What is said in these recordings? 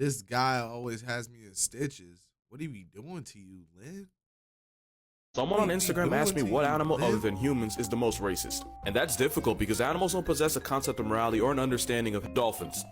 This guy always has me in stitches. What he be doing to you, Lynn? Someone on Instagram asked me what animal other than humans is the most racist. And that's difficult because animals don't possess a concept of morality or an understanding of dolphins.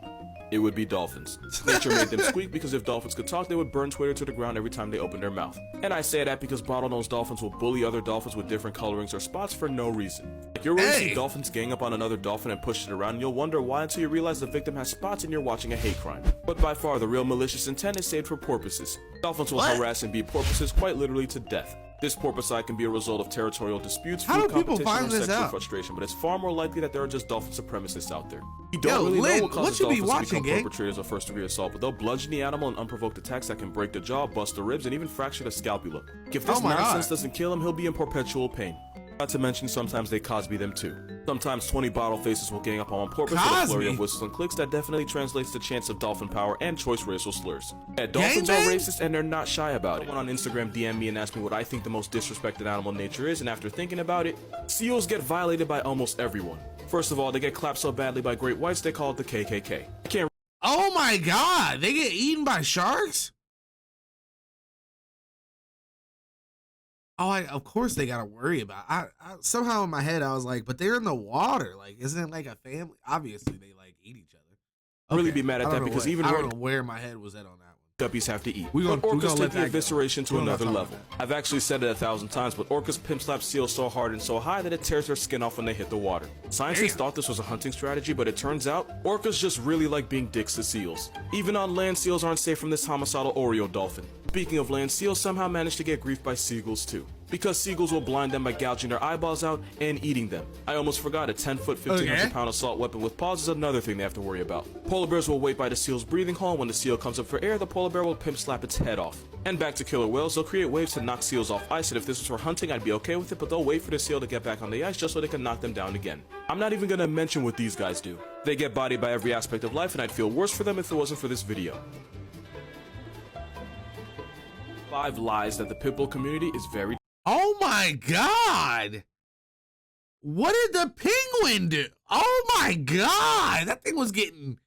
It would be dolphins. Nature made them squeak because if dolphins could talk, they would burn Twitter to the ground every time they open their mouth. And I say that because bottlenose dolphins will bully other dolphins with different colorings or spots for no reason. Like you'll really see dolphins gang up on another dolphin and push it around, and you'll wonder why until you realize the victim has spots and you're watching a hate crime. But by far, the real malicious intent is saved for porpoises. Dolphins will harass and beat porpoises quite literally to death. This porpoiside can be a result of territorial disputes, food competition, or sexual frustration, but it's far more likely that there are just dolphin supremacists out there. You don't really know what causes dolphins to become perpetrators of first-degree assault, but they'll bludgeon the animal in unprovoked attacks that can break the jaw, bust the ribs, and even fracture the scapula. If this nonsense doesn't kill him, he'll be in perpetual pain. Not to mention, sometimes they Cosby them too. Sometimes 20 bottle faces will gang up on one porpoise with a flurry of whistles and clicks that definitely translates to chants of dolphin power and choice racial slurs. Yeah, dolphins are racist and they're not shy about it. Someone on Instagram DM'd me and asked me what I think the most disrespected animal in nature is, and after thinking about it, seals get violated by almost everyone. First of all, they get clapped so badly by great whites they call it the KKK. I can't. Oh my God, they get eaten by sharks? Oh, of course they gotta worry about it. I somehow in my head I was like, but they're in the water. Like, isn't it like a family? Obviously they like eat each other. Really be mad at that because even I don't know where my head was at on that one. Guppies have to eat. But orcas take the evisceration to another level. I've actually said it 1,000 times, but orcas pimp slap seals so hard and so high that it tears their skin off when they hit the water. Scientists thought this was a hunting strategy, but it turns out orcas just really like being dicks to seals. Even on land, seals aren't safe from this homicidal Oreo dolphin. Speaking of land, seals somehow managed to get griefed by seagulls too, because seagulls will blind them by gouging their eyeballs out and eating them. I almost forgot, a 10-foot, 1,500-pound assault weapon with paws is another thing they have to worry about. Polar bears will wait by the seal's breathing hole. When the seal comes up for air, the polar bear will pimp slap its head off. And back to killer whales, they'll create waves to knock seals off ice, and if this was for hunting, I'd be okay with it, but they'll wait for the seal to get back on the ice just so they can knock them down again. I'm not even gonna mention what these guys do. They get bodied by every aspect of life, and I'd feel worse for them if it wasn't for this video. 5 lies that the Pitbull community is very. Oh my God! What did the penguin do? Oh my God! That thing was getting.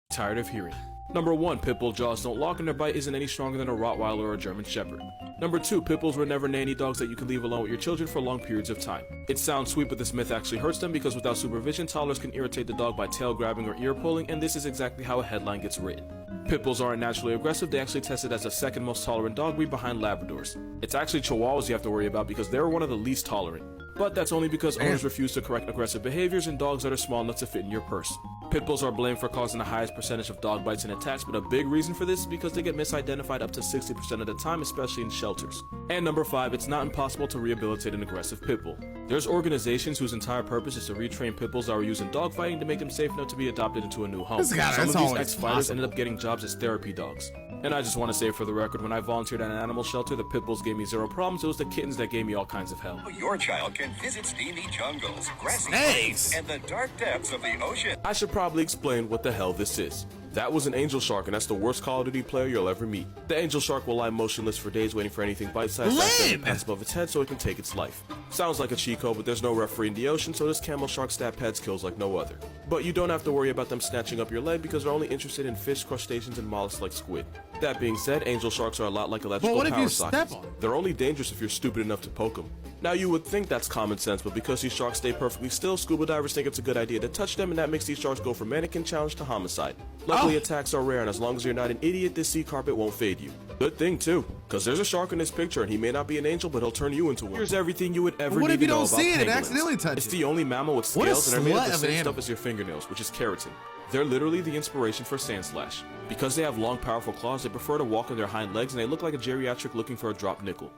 Tired of hearing. Number 1, Pitbull jaws don't lock and their bite isn't any stronger than a Rottweiler or a German Shepherd. Number 2, Pitbulls were never nanny dogs that you can leave alone with your children for long periods of time. It sounds sweet, but this myth actually hurts them because without supervision, toddlers can irritate the dog by tail grabbing or ear pulling, and this is exactly how a headline gets written. Pitbulls aren't naturally aggressive. They actually tested as the second most tolerant dog breed behind Labradors. It's actually Chihuahuas you have to worry about because they're one of the least tolerant. But that's only because owners refuse to correct aggressive behaviors and dogs that are small enough to fit in your purse. Pitbulls are blamed for causing the highest percentage of dog bites and attacks, but a big reason for this is because they get misidentified up to 60% of the time, especially in shelters. And number 5, it's not impossible to rehabilitate an aggressive pitbull. There's organizations whose entire purpose is to retrain pitbulls that were used in dogfighting to make them safe enough to be adopted into a new home. Some of these ex-fighters ended up getting jobs as therapy dogs. And I just want to say for the record, when I volunteered at an animal shelter, the pitbulls gave me 0 problems. It was the kittens that gave me all kinds of hell. Your child can visit steamy jungles, grassy plains, and the dark depths of the ocean. I should probably explain what the hell this is. That was an angel shark, and that's the worst Call of Duty player you'll ever meet. The angel shark will lie motionless for days waiting for anything bite-sized to pass above its head so it can take its life. Sounds like a cheat code, but there's no referee in the ocean, so this camel shark stat pads kills like no other. But you don't have to worry about them snatching up your leg because they're only interested in fish, crustaceans, and mollusks like squid. That being said, angel sharks are a lot like electrical power sockets. They're only dangerous if you're stupid enough to poke them. Now you would think that's common sense, but because these sharks stay perfectly still, scuba divers think it's a good idea to touch them, and that makes these sharks go from mannequin challenge to homicide. Luckily, attacks are rare, and as long as you're not an idiot, this sea carpet won't fade you. Good thing too, because there's a shark in this picture, and he may not be an angel, but he'll turn you into one. Here's everything you would ever need to know about pangolins. What if you don't see it and accidentally touch it? It's the only mammal with scales, and they're made of the same stuff as your fingernails, which is keratin. They're literally the inspiration for Sand Slash. Because they have long, powerful claws, they prefer to walk on their hind legs, and they look like a geriatric looking for a dropped nickel.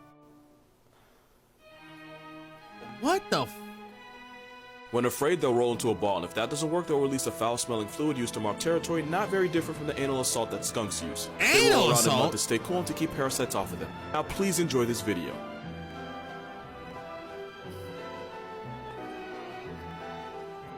What the f? When afraid, they'll roll into a ball, and if that doesn't work, they'll release a foul-smelling fluid used to mark territory, not very different from the anal assault that skunks use. They roll around in mud to stay cool and to keep parasites off of them. Now please enjoy this video.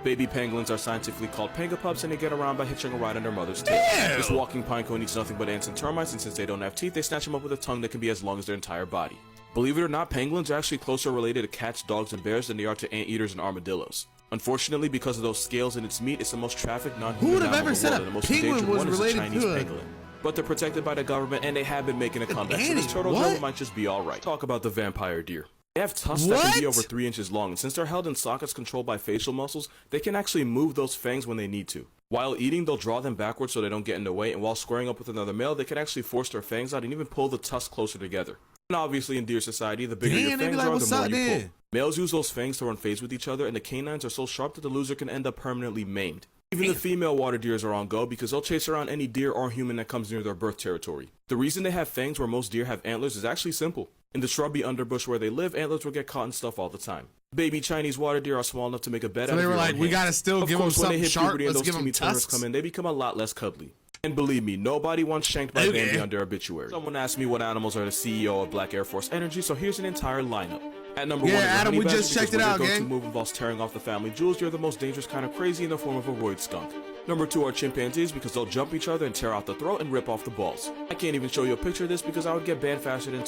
Baby pangolins are scientifically called pangapups, and they get around by hitching a ride on their mother's tail. This walking pinecone eats nothing but ants and termites, and since they don't have teeth, they snatch them up with a tongue that can be as long as their entire body. Believe it or not, penguins are actually closer related to cats, dogs, and bears than they are to anteaters and armadillos. Unfortunately, because of those scales in its meat, it's the most trafficked non-human animal in the world, and the most endangered one is the Chinese pangolin. But they're protected by the government, and they have been making a comeback, so this turtle drone might just be alright. Talk about the vampire deer. They have tusks that can be over 3 inches long, and since they're held in sockets controlled by facial muscles, they can actually move those fangs when they need to. While eating, they'll draw them backwards so they don't get in the way, and while squaring up with another male, they can actually force their fangs out and even pull the tusks closer together. And obviously in deer society, the bigger your fangs are, the more you pull. Males use those fangs to run phase with each other, and the canines are so sharp that the loser can end up permanently maimed. Even the female water deers are on go because they'll chase around any deer or human that comes near their birth territory. The reason they have fangs where most deer have antlers is actually simple. In the shrubby underbush where they live, antlers will get caught in stuff all the time. Baby Chinese water deer are small enough to make a bed out of they were like, we gotta still give them something sharp, let's give them tusks. Come in, they become a lot less cuddly. And believe me, nobody wants shanked by Bambi on their obituary. Someone asked me what animals are the CEO of Black Air Force Energy, so here's an entire lineup. At number 1 is Adam, we just checked it out, gang. Go-to move involves tearing off the family jewels. You're the most dangerous kind of crazy in the form of a roid skunk. Number 2 are chimpanzees because they'll jump each other and tear out the throat and rip off the balls. I can't even show you a picture of this because I would get banned faster than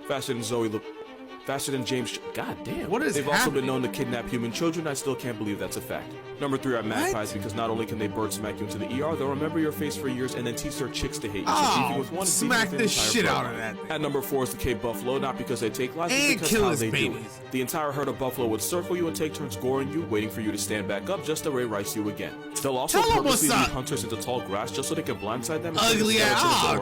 faster than James. God damn. What is They've also been known to kidnap human children. I still can't believe that's a fact. Number 3 are magpies because not only can they bird smack you into the ER, they'll remember your face for years and then teach their chicks to hate you. So beefing with one is smack the shit out of that thing. At number 4 is the Cape buffalo, not because they take lives, but because kill how his they babies. do it. The entire herd of buffalo would circle you and take turns goring you, waiting for you to stand back up just to Ray Rice you again. They'll also purposely lead hunters into tall grass just so they can blindside them. Ugly ass.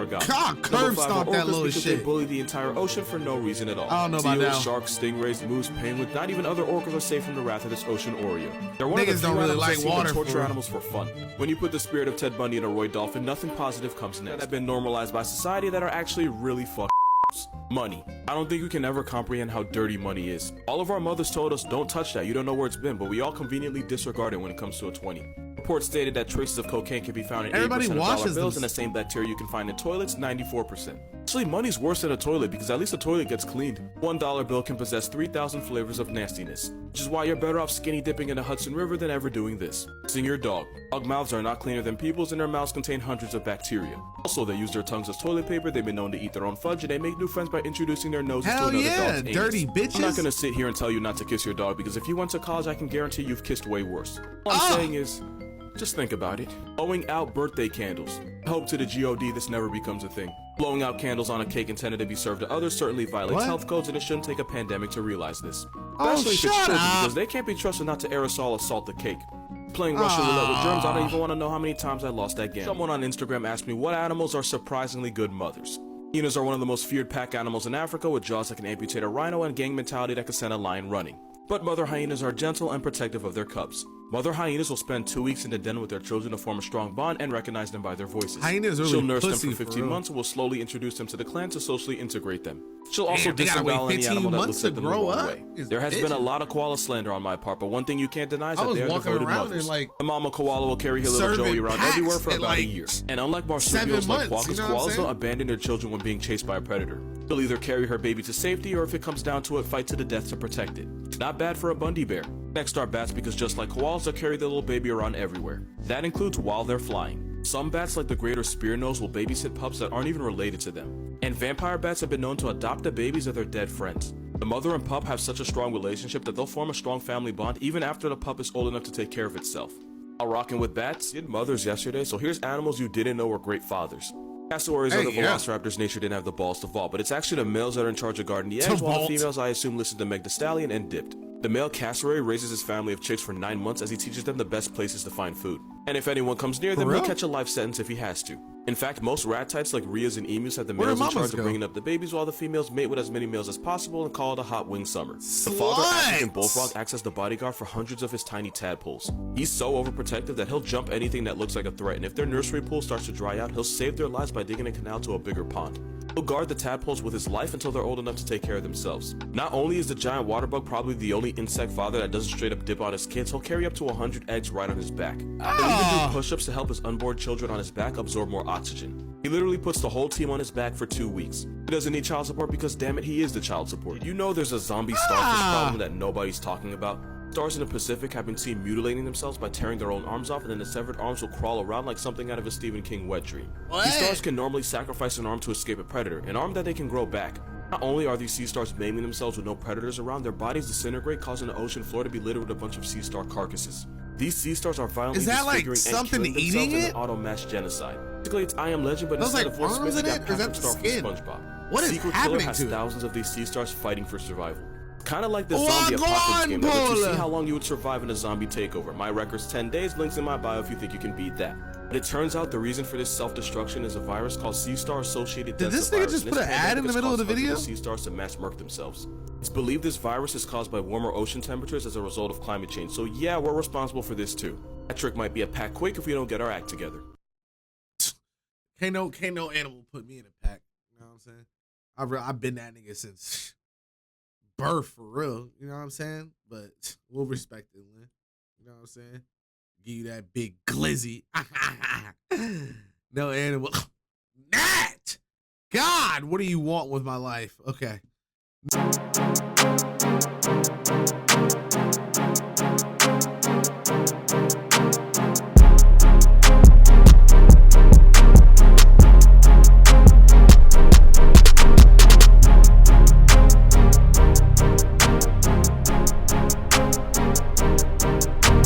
Curb stomp that little shit. They bully the entire ocean for no reason at all. I don't know about Seals, now. sharks, stingrays, moose, penguins, not even other orcas are safe from the wrath of this ocean Oreo. They're one Niggas of the don't few really animals like that seem to water torture for animals for fun. When you put the spirit of Ted Bundy in a roid dolphin, nothing positive comes next. That have been normalized by society that are actually really fucked. Money. I don't think we can ever comprehend how dirty money is. All of our mothers told us, don't touch that, you don't know where it's been, but we all conveniently disregard it when it comes to a 20. Reports stated that traces of cocaine can be found in 80% of dollar bills, and the same bacteria you can find in toilets, 94%. Actually, money's worse than a toilet because at least a toilet gets cleaned. $1 bill can possess 3,000 flavors of nastiness, which is why you're better off skinny dipping in the Hudson River than ever doing this. Sing your dog. Dog mouths are not cleaner than people's, and their mouths contain hundreds of bacteria. Also, they use their tongues as toilet paper, they've been known to eat their own fudge, and they make new friends by introducing their noses to another dog's anus. Dirty bitches. I'm not gonna sit here and tell you not to kiss your dog because if you went to college, I can guarantee you've kissed way worse. All I'm saying is, just think about it. Blowing out birthday candles. I hope to the God this never becomes a thing. Blowing out candles on a cake intended to be served to others certainly violates health codes, and it shouldn't take a pandemic to realize this. Especially if it's children, because they can't be trusted not to aerosol assault the cake. Playing Russian roulette with germs, I don't even want to know how many times I lost that game. Someone on Instagram asked me what animals are surprisingly good mothers. Hyenas are one of the most feared pack animals in Africa, with jaws that can amputate a rhino and gang mentality that can send a lion running. But mother hyenas are gentle and protective of their cubs. Mother hyenas will spend 2 weeks in the den with their children to form a strong bond and recognize them by their voices. She'll nurse them for 15 months and will slowly introduce them to the clan to socially integrate them. She'll also disembowel any animal that looks at them the wrong way. There has been a lot of koala slander on my part, but one thing you can't deny is that they are devoted mothers. The mama koala will carry her little Joey around everywhere for about a year. And unlike marsupials like quokkas, koalas don't abandon their children when being chased by a predator. They'll either carry her baby to safety, or if it comes down to it, fight to the death to protect it. Not bad for a Bundy bear. Next are bats, because just like koalas, they'll carry their little baby around everywhere. That includes while they're flying. Some bats, like the greater spearnose, will babysit pups that aren't even related to them. And vampire bats have been known to adopt the babies of their dead friends. The mother and pup have such a strong relationship that they'll form a strong family bond even after the pup is old enough to take care of itself. While rocking with bats, did mothers yesterday, so here's animals you didn't know were great fathers. Cassowaries are the velociraptors nature didn't have the balls to vault, but it's actually the males that are in charge of guarding the eggs, while the females, I assume, listened to Meg Thee Stallion and dipped. The male cassowary raises his family of chicks for 9 months as he teaches them the best places to find food. And if anyone comes near them, he'll catch a life sentence if he has to. In fact, most rat types like rheas and emus have the males in charge of bringing up the babies, while the females mate with as many males as possible and call it a hot wing summer. The father African bullfrog acts as the bodyguard for hundreds of his tiny tadpoles. He's so overprotective that he'll jump anything that looks like a threat, and if their nursery pool starts to dry out, he'll save their lives by digging a canal to a bigger pond. He'll guard the tadpoles with his life until they're old enough to take care of themselves. Not only is the giant water bug probably the only insect father that doesn't straight up dip on his kids, he'll carry up to 100 eggs right on his back. He'll even do push-ups to help his unborn children on his back absorb more oxygen. He literally puts the whole team on his back for 2 weeks. He doesn't need child support because, damn it, he is the child support. You know there's a zombie starfish problem that nobody's talking about? Stars in the Pacific have been seen mutilating themselves by tearing their own arms off, and then the severed arms will crawl around like something out of a Stephen King wet dream. These stars can normally sacrifice an arm to escape a predator, an arm that they can grow back. Not only are these sea stars maiming themselves with no predators around, their bodies disintegrate, causing the ocean floor to be littered with a bunch of sea star carcasses. These sea stars are violently Is that like disfiguring and something killing eating themselves in it? an auto-mass genocide. Basically, it's I Am Legend, but Those instead like of Will Smith, arms you in got it? Or is that Patrick the Star from skin? SpongeBob. What is Secret happening Killer has to it? thousands of these sea stars fighting for survival. Kind of like the Oh, zombie go apocalypse on, game that lets you Paula. see how long you would survive in a zombie takeover. My record's 10 days, links in my bio if you think you can beat that. But it turns out the reason for this self-destruction is a virus called sea star associated Did this nigga just put an ad in the middle of the video? Sea stars to mass murk themselves. It's believed this virus is caused by warmer ocean temperatures as a result of climate change. So yeah, we're responsible for this too. That trick might be a pack quick if we don't get our act together. Can't no animal put me in a pack. You know what I'm saying? I've been that nigga since birth for real. You know what I'm saying? But we'll respect it, Lynn. You know what I'm saying? Give you that big glizzy. No animal. Nat! God, what do you want with my life? Okay.